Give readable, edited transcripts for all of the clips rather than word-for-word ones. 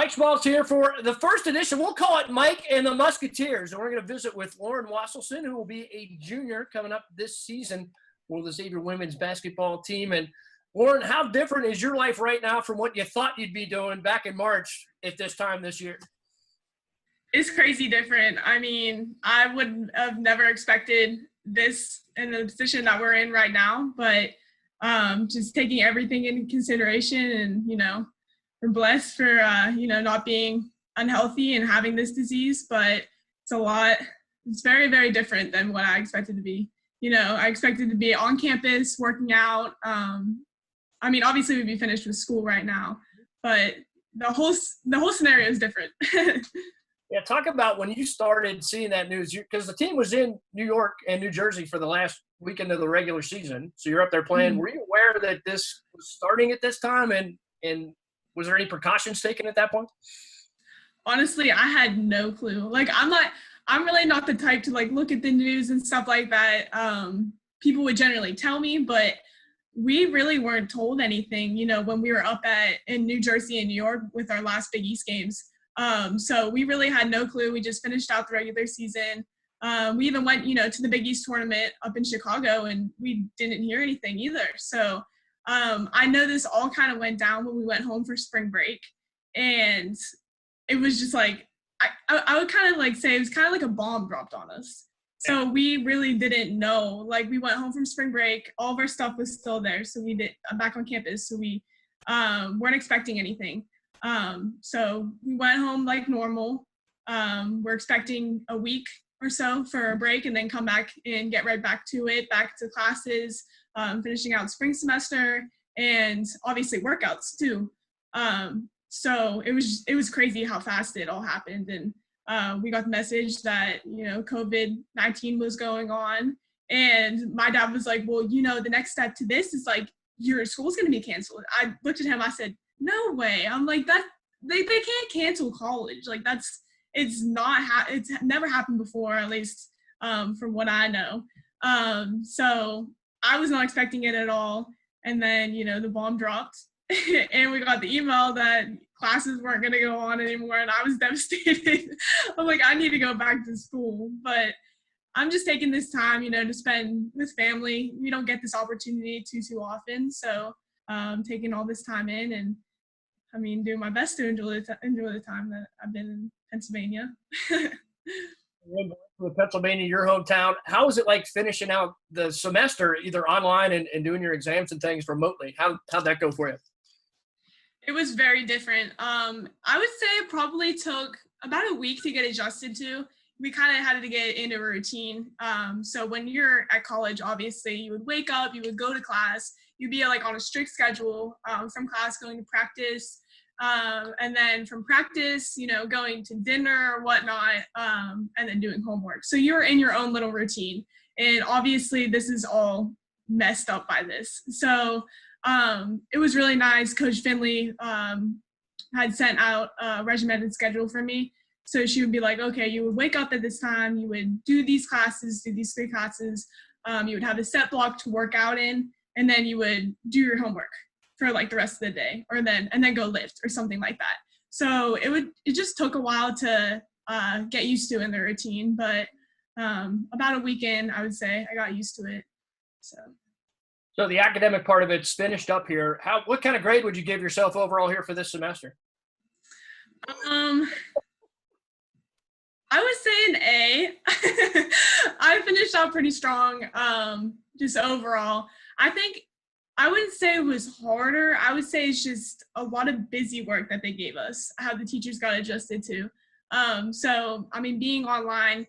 Mike Schmaltz here for the first edition. We'll call it Mike and the Musketeers. And we're going to visit with Lauren Wasylson, who will be a junior coming up this season for the Xavier women's basketball team. And Lauren, how different is your life right now from what you thought you'd be doing back in March at this time this year? It's crazy different. I mean, I would have never expected this in the position that we're in right now, but just taking everything into consideration, and, we're blessed for, not being unhealthy and having this disease, but it's very, very different than what I expected to be. I expected to be on campus, working out. Obviously we'd be finished with school right now, but the whole scenario is different. Yeah, talk about when you started seeing that news, because the team was in New York and New Jersey for the last weekend of the regular season. So you're up there playing. Mm-hmm. Were you aware that this was starting at this time, and was there any precautions taken at that point? Honestly, I had no clue. I'm really not the type to look at the news and stuff like that. People would generally tell me, but we really weren't told anything, when we were up in New Jersey and New York with our last Big East games. So we really had no clue. We just finished out the regular season. We even went, to the Big East tournament up in Chicago, and we didn't hear anything either. So I know this all kind of went down when we went home for spring break, and it was just I would kind of say it was kind of like a bomb dropped on us. So we really didn't know. We went home from spring break, all of our stuff was still there. So back on campus. So we weren't expecting anything. So we went home like normal. We're expecting a week or so for a break, and then come back and get right back to it, back to classes, finishing out spring semester, and obviously workouts too. So it was crazy how fast it all happened. And we got the message that, COVID-19 was going on. And my dad was like, well, the next step to this is your school's going to be canceled. I looked at him, I said, no way. I'm like, that they can't cancel college. It's never happened before, at least from what I know. So I was not expecting it at all. And then, the bomb dropped and we got the email that classes weren't going to go on anymore. And I was devastated. I'm like, I need to go back to school. But I'm just taking this time, to spend with family. We don't get this opportunity too often. So taking all this time in and, doing my best to enjoy the time that I've been in Pennsylvania. Pennsylvania, your hometown. How was it like finishing out the semester, either online and doing your exams and things remotely? How'd that go for you? It was very different. I would say it probably took about a week to get adjusted to. We kind of had to get into a routine. So when you're at college, obviously, you would wake up, you would go to class, you'd be on a strict schedule from class, going to practice, and then from practice, going to dinner or whatnot, and then doing homework. So you're in your own little routine. And obviously, this is all messed up by this. So it was really nice. Coach Finley had sent out a regimented schedule for me. So she would be like, okay, you would wake up at this time, you would do these classes, do these 3 classes, you would have a set block to work out in, and then you would do your homework for the rest of the day, and then go lift or something like that. So it just took a while to get used to in the routine, but about a weekend, I would say I got used to it. So the academic part of it's finished up here. What kind of grade would you give yourself overall here for this semester? I would say an A. I finished out pretty strong, just overall. I wouldn't say it was harder. I would say it's just a lot of busy work that they gave us, how the teachers got adjusted to. So, being online,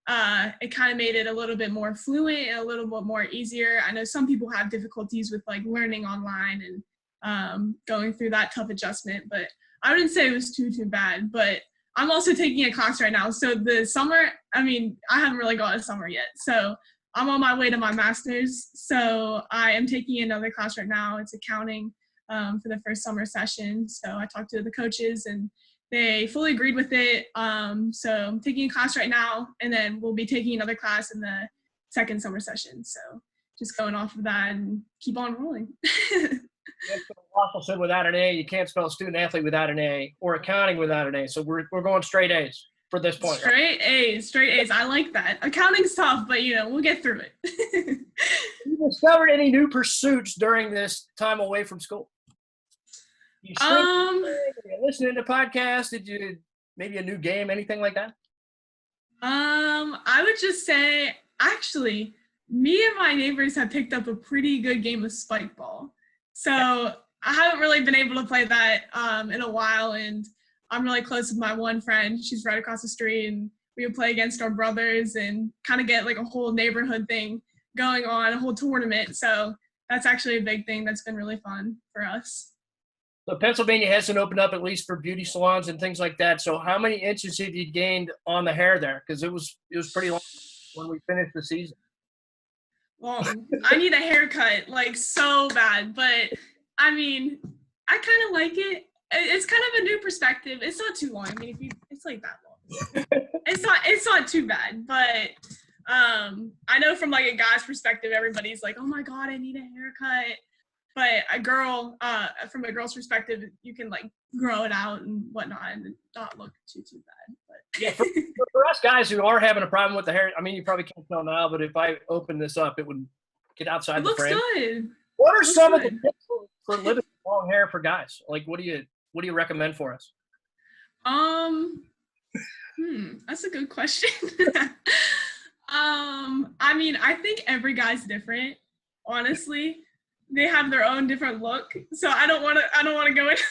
it kind of made it a little bit more fluent and a little bit more easier. I know some people have difficulties with learning online and going through that tough adjustment, but I wouldn't say it was too bad. But I'm also taking a class right now. So the summer, I haven't really got a summer yet. So I'm on my way to my master's. So I am taking another class right now. It's accounting for the first summer session. So I talked to the coaches and they fully agreed with it. So I'm taking a class right now, and then we'll be taking another class in the second summer session. So just going off of that and keep on rolling. can't spell Wasylson without an A. You can't spell student athlete without an A, or accounting without an A. So we're going straight A's for this point. Straight A's, straight A's. I like that. Accounting's tough, but we'll get through it. You discovered any new pursuits during this time away from school? You listening to podcasts? Did you maybe a new game, anything like that? I would just say, actually, me and my neighbors have picked up a pretty good game of spike ball. So I haven't really been able to play that in a while, and I'm really close with my one friend. She's right across the street, and we would play against our brothers and kind of get like a whole neighborhood thing going on, a whole tournament. So that's actually a big thing that's been really fun for us. So Pennsylvania hasn't opened up, at least for beauty salons and things like that. So how many inches have you gained on the hair there? Because it was pretty long when we finished the season. Long. I need a haircut, like, so bad. But I mean, I kind of like it. It's kind of a new perspective. It's not too long. I mean, it's like that long. It's not too bad. But I know from like a guy's perspective, everybody's like, "Oh my God, I need a haircut." But from a girl's perspective, you can like grow it out and whatnot and not look too bad. But yeah, for us guys who are having a problem with the hair, I mean, you probably can't tell now, but if I open this up, it would get outside the frame. Looks good. What are some of the tips for living with long hair for guys? Like, what do you recommend for us? That's a good question. I mean, I think every guy's different, honestly. They have their own different look, so I don't want to go into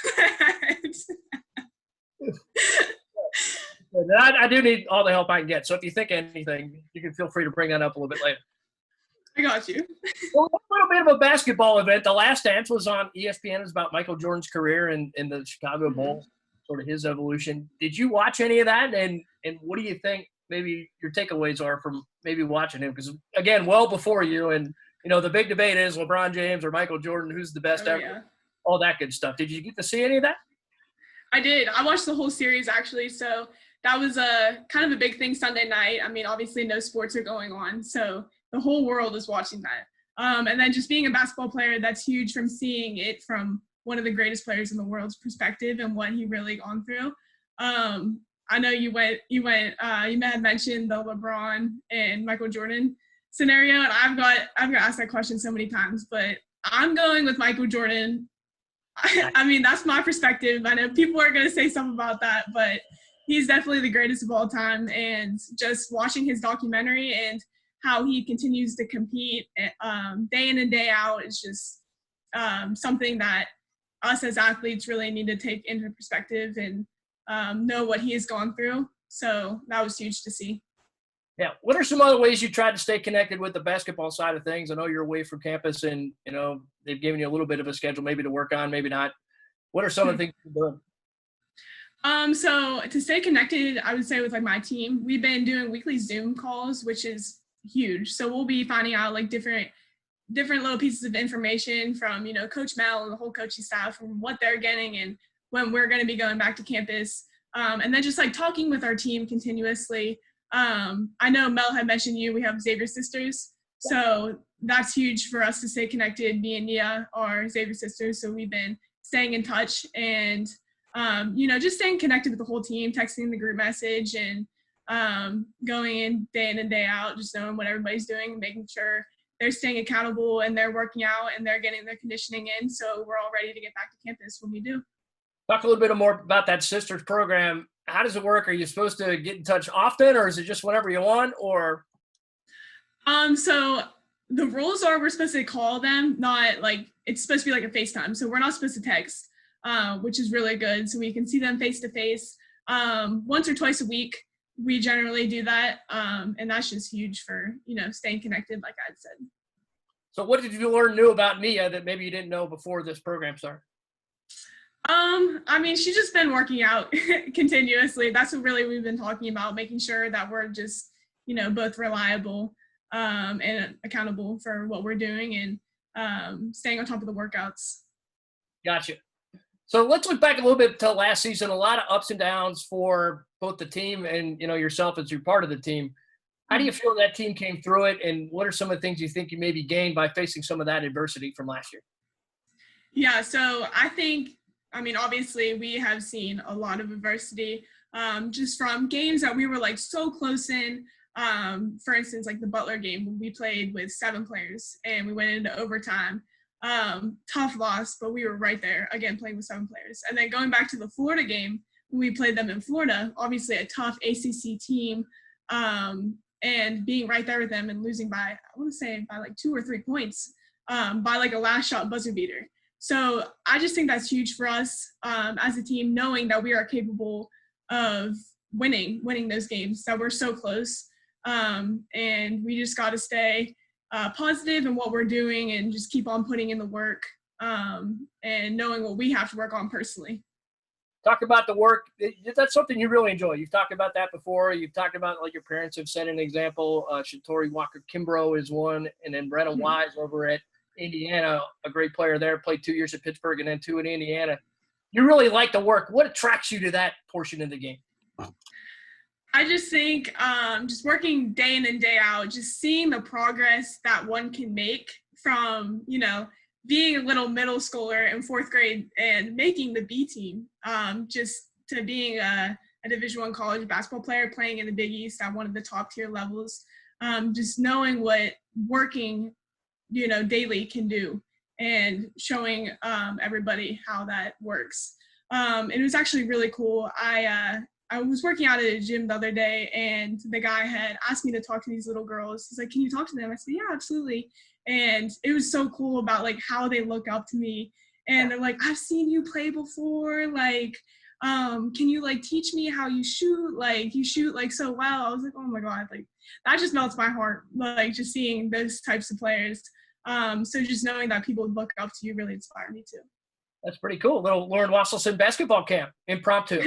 that. I do need all the help I can get. So if you think of anything, you can feel free to bring that up a little bit later. I got you. Well, a little bit of a basketball event. The Last Dance was on ESPN. It's about Michael Jordan's career in the Chicago Bulls, sort of his evolution. Did you watch any of that? And what do you think maybe your takeaways are from maybe watching him? Because, again, well before you, and the big debate is LeBron James or Michael Jordan, who's the best ever, yeah. All that good stuff. Did you get to see any of that? I did. I watched the whole series, actually. So that was a kind of a big thing Sunday night. I mean, obviously no sports are going on, so the whole world is watching that. And then just being a basketball player, that's huge from seeing it from one of the greatest players in the world's perspective and what he really gone through. I know you had mentioned the LeBron and Michael Jordan scenario, and I've got asked that question so many times, but I'm going with Michael Jordan. I mean, that's my perspective. I know people are going to say something about that, but he's definitely the greatest of all time. And just watching his documentary and how he continues to compete day in and day out is just something that us as athletes really need to take into perspective and know what he has gone through. So that was huge to see. Yeah. What are some other ways you tried to stay connected with the basketball side of things? I know you're away from campus and, they've given you a little bit of a schedule maybe to work on, maybe not. What are some of the things you're doing? So to stay connected, I would say with like my team, we've been doing weekly Zoom calls, which is huge. So we'll be finding out like different little pieces of information from, Coach Mel and the whole coaching staff from what they're getting and when we're going to be going back to campus. And then just like talking with our team continuously. I know Mel had mentioned we have Xavier sisters. So that's huge for us to stay connected. Me and Nia are Xavier sisters. So we've been staying in touch and, just staying connected with the whole team, texting the group message and going in and day out, just knowing what everybody's doing, making sure they're staying accountable and they're working out and they're getting their conditioning in. So we're all ready to get back to campus when we do. Talk a little bit more about that sisters program. How does it work? Are you supposed to get in touch often, or is it just whenever you want, or? So the rules are we're supposed to call them, not like it's supposed to be like a FaceTime. So we're not supposed to text, which is really good. So we can see them face to face once or twice a week. We generally do that. And that's just huge for, staying connected, like I said. So what did you learn new about Nia that maybe you didn't know before this program started? I mean, she's just been working out continuously. That's what really we've been talking about, making sure that we're just, both reliable and accountable for what we're doing and staying on top of the workouts. Gotcha. So let's look back a little bit to last season. A lot of ups and downs for both the team and, yourself as you're part of the team. How do you feel that team came through it, and what are some of the things you think you maybe gained by facing some of that adversity from last year? Yeah, so obviously we have seen a lot of adversity just from games that we were like so close in. For instance, like the Butler game, when we played with 7 players and we went into overtime. Tough loss, but we were right there again playing with 7 players. And then going back to the Florida game, when we played them in Florida, obviously a tough ACC team, and being right there with them and losing by, I want to say by like 2 or 3 points, by like a last shot buzzer beater. So I just think that's huge for us as a team, knowing that we are capable of winning those games, that we're so close. And we just got to stay positive in what we're doing and just keep on putting in the work, and knowing what we have to work on personally. Talk about the work. That's something you really enjoy. You've talked about that before. You've talked about, like, your parents have set an example. Shatori Walker-Kimbrough is one, and then Brenna Wise over at Indiana, a great player there, played 2 years at Pittsburgh and then 2 in Indiana. You really like the work. What attracts you to that portion of the game? I just think just working day in and day out, just seeing the progress that one can make from, being a little middle schooler in 4th grade and making the B team, just to being a Division I college basketball player, playing in the Big East at one of the top tier levels, just knowing what working, daily can do and showing everybody how that works. It was actually really cool. I was working out at a gym the other day, and the guy had asked me to talk to these little girls. He's like, "Can you talk to them?" I said, "Yeah, absolutely." And it was so cool about like how they look up to me, and they're like, "I've seen you play before. Like, can you like teach me how you shoot? Like, you shoot like so well." I was like, "Oh my God!" Like that just melts my heart. Like just seeing those types of players. So just knowing that people look up to you really inspired me too. That's pretty cool. Little Lauren Wasylson basketball camp, impromptu.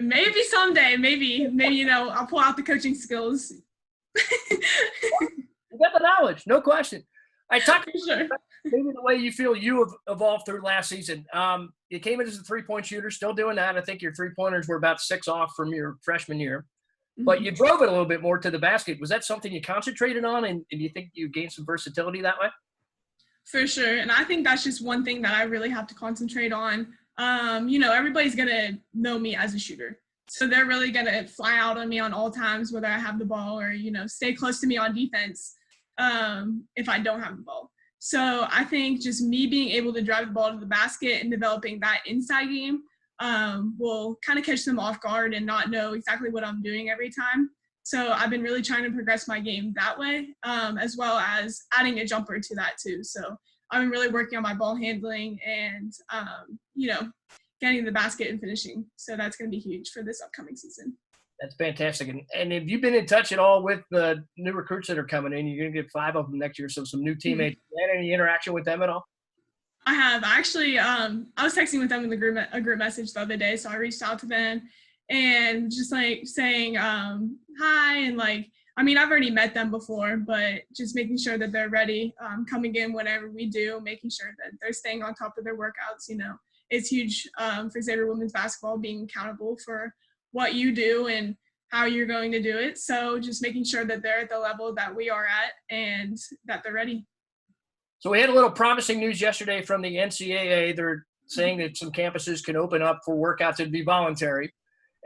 Maybe someday, maybe, I'll pull out the coaching skills. You got the knowledge, no question. I talked Sure. maybe the way you feel you have evolved through last season. You came in as a 3-point shooter, still doing that. I think your 3-pointers were about 6 off from your freshman year, but you drove it a little bit more to the basket. Was that something you concentrated on, and you think you gained some versatility that way? For sure. And I think that's just one thing that I really have to concentrate on. Everybody's going to know me as a shooter. So they're really going to fly out on me on all times, whether I have the ball or, stay close to me on defense if I don't have the ball. So I think just me being able to drive the ball to the basket and developing that inside game will kind of catch them off guard and not know exactly what I'm doing every time. So I've been really trying to progress my game that way, as well as adding a jumper to that too. So I've been really working on my ball handling and, getting the basket and finishing. So that's going to be huge for this upcoming season. That's fantastic. And have you been in touch at all with the new recruits that are coming in? You're going to get 5 of them next year, so some new teammates. Had any interaction with them at all? I have. Actually, I was texting with them in a group message the other day, so I reached out to them and just like saying hi, and like, I've already met them before, but just making sure that they're ready, coming in whenever we do, making sure that they're staying on top of their workouts. It's huge for Xavier women's basketball, being accountable for what you do and how you're going to do it. So just making sure that they're at the level that we are at and that they're ready. So we had a little promising news yesterday from the NCAA. They're saying that some campuses can open up for workouts and be voluntary.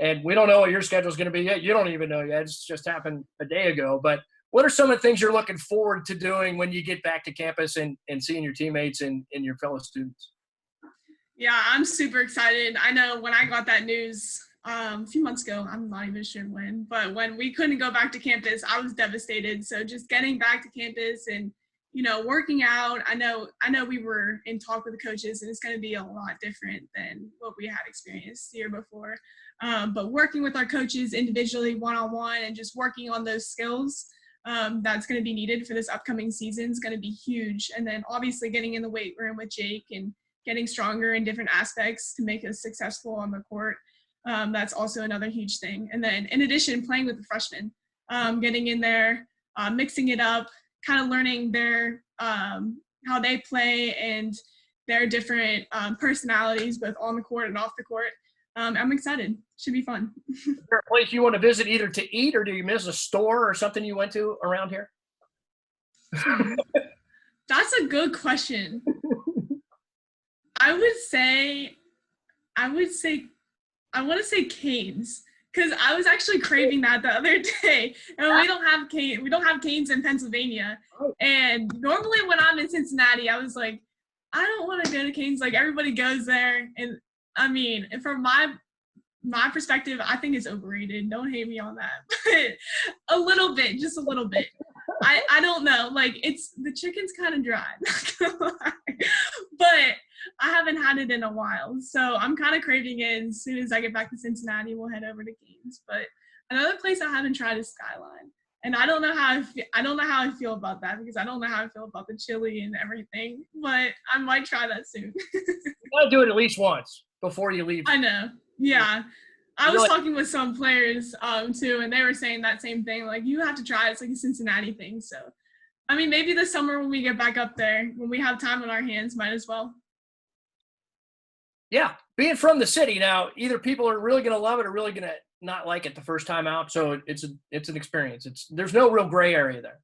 And we don't know what your schedule is going to be yet. You don't even know yet. It's just happened a day ago. But what are some of the things you're looking forward to doing when you get back to campus and seeing your teammates and your fellow students? Yeah, I'm super excited. I know when I got that news a few months ago, I'm not even sure when, but when we couldn't go back to campus, I was devastated. So just getting back to campus and, working out, I know we were in talk with the coaches, and it's going to be a lot different than what we had experienced the year before. But working with our coaches individually, one-on-one, and just working on those skills that's going to be needed for this upcoming season is going to be huge. And then obviously getting in the weight room with Jake and getting stronger in different aspects to make us successful on the court. That's also another huge thing. And then in addition, playing with the freshmen, getting in there, mixing it up, kind of learning their how they play and their different personalities, both on the court and off the court. I'm excited. Should be fun. Is there a place you want to visit either to eat, or do you miss a store or something you went to around here? That's a good question. I want to say Canes, because I was actually craving that the other day. And we don't have Canes in Pennsylvania. And normally when I'm in Cincinnati, I was like, I don't want to go to Canes. Like, everybody goes there. And I mean, from my perspective, I think it's overrated. Don't hate me on that. But a little bit, just a little bit. I don't know. Like, the chicken's kind of dry. Not gonna lie. But I haven't had it in a while. So I'm kind of craving it. As soon as I get back to Cincinnati, we'll head over to Canes. But another place I haven't tried is Skyline. And I don't know how I feel about that, because I don't know how I feel about the chili and everything. But I might try that soon. You gotta do it at least once before you leave. I know. Yeah. I was talking with some players too, and they were saying that same thing. Like, you have to try it. It's like a Cincinnati thing. So, I mean, maybe this summer when we get back up there, when we have time on our hands, might as well. Yeah, being from the city now, either people are really going to love it or really going to not like it the first time out. So it's an experience. There's no real gray area there.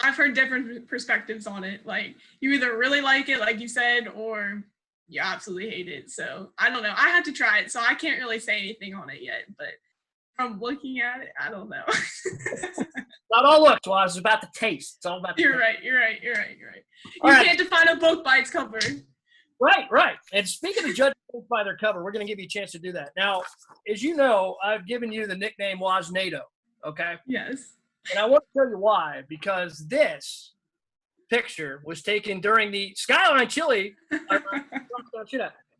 I've heard different perspectives on it. Like, you either really like it, like you said, or you absolutely hate it. So I don't know. I had to try it, so I can't really say anything on it yet. But from looking at it, I don't know. Not all looks, well, it's about the taste. It's all about the You're taste. right. You can't define a book by its cover. Right. And speaking of judging books by their cover, we're going to give you a chance to do that. Now, as you know, I've given you the nickname Wasnado, okay? Yes. And I want to tell you why, because this picture was taken during the Skyline Chili.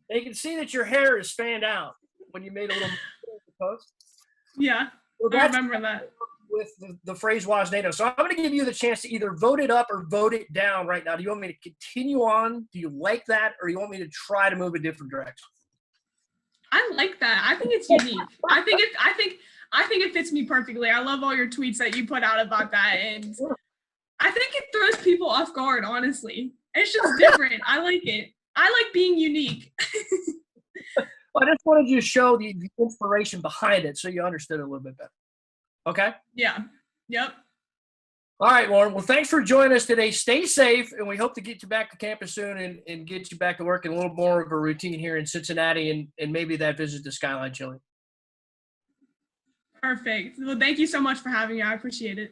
They can see that your hair is fanned out when you made a little post. Yeah, Well, I remember that. With the phrase Wasnado. So I'm going to give you the chance to either vote it up or vote it down right now. Do you want me to continue on? Do you like that? Or do you want me to try to move a different direction? I like that. I think it's unique. I think it fits me perfectly. I love all your tweets that you put out about that. And I think it throws people off guard, honestly. It's just different. I like it. I like being unique. Well, I just wanted you to show the inspiration behind it so you understood it a little bit better. Okay? Yeah. Yep. All right, Lauren. Well, thanks for joining us today. Stay safe, and we hope to get you back to campus soon and get you back to work in a little more of a routine here in Cincinnati and maybe that visit to Skyline Chili. Perfect. Well, thank you so much for having me. I appreciate it.